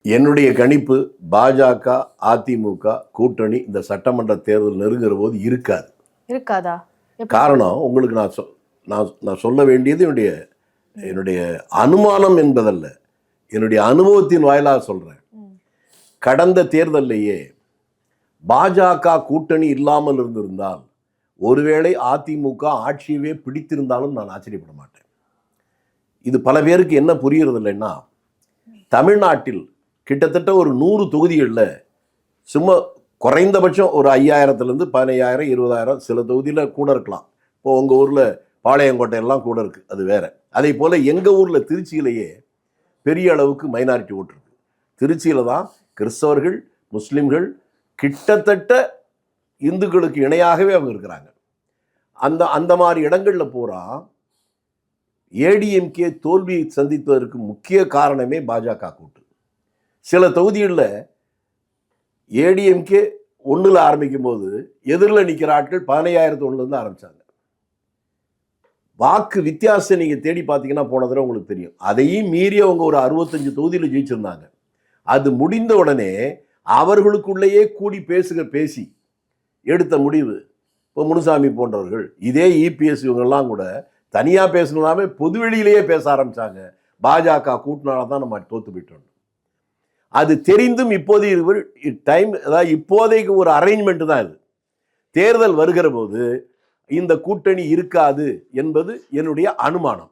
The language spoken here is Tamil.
என்னுடைய கணிப்பு பாஜக அதிமுக கூட்டணி இந்த சட்டமன்ற தேர்தல் நெருங்குற போது இருக்காதா? காரணம் உங்களுக்கு நான் சொல்ல வேண்டியது என்னுடைய அனுமானம் என்பதல்ல, என்னுடைய அனுபவத்தின் வாயிலாக சொல்றேன். கடந்த தேர்தலையே பாஜக கூட்டணி இல்லாமல் இருந்திருந்தால் ஒருவேளை அதிமுக ஆட்சியவே பிடித்திருந்தாலும் நான் ஆச்சரியப்பட மாட்டேன். இது பல பேருக்கு என்ன புரிகிறது இல்லைன்னா, தமிழ்நாட்டில் கிட்டத்தட்ட ஒரு 100 தொகுதிகளில் சும்மா குறைந்தபட்சம் ஒரு 5000-லேருந்து 15,000 20,000 சில தொகுதியில் கூட இருக்கலாம். இப்போ உங்கள் ஊரில் பாளையங்கோட்டையெல்லாம் கூட இருக்குது, அது வேற. அதே போல் எங்கள் ஊரில் திருச்சியிலேயே பெரிய அளவுக்கு மைனாரிட்டி ஓட்டு இருக்குது. திருச்சியில் தான் கிறிஸ்தவர்கள் முஸ்லீம்கள் கிட்டத்தட்ட இந்துக்களுக்கு இணையாகவே அவங்க இருக்கிறாங்க. அந்த மாதிரி இடங்களில் பூரா ஏடிஎம்கே தோல்வியை சந்திப்பதற்கு முக்கிய காரணமே பாஜக கூட்டு. சில தொகுதிகளில் ஏடிஎம்கே 1ல் ஆரம்பிக்கும் போது எதிரில் நிற்கிற ஆட்கள் 15,001 ஆரம்பித்தாங்க. வாக்கு வித்தியாசம் நீங்கள் தேடி பார்த்தீங்கன்னா போன தடவை உங்களுக்கு தெரியும். அதையும் மீறி அவங்க ஒரு 65 தொகுதியில் ஜெயிச்சிருந்தாங்க. அது முடிந்த உடனே அவர்களுக்குள்ளேயே கூடி பேசி எடுத்த முடிவு. இப்போ முனுசாமி போன்றவர்கள், இதே இபிஎஸ் இவங்கெல்லாம் கூட தனியாக பேசணும்னாமே பொதுவெளியிலேயே பேச ஆரம்பித்தாங்க. பாஜக கூட்டினால தான் நம்ம தோற்று போயிட்டோம். அது தெரிந்தும் இப்போதைக்கு ஒரு அரேஞ்ச்மெண்ட் தான் இது. தேர்தல் வருகிற போது இந்த கூட்டணி இருக்காது என்பது என்னுடைய அனுமானம்.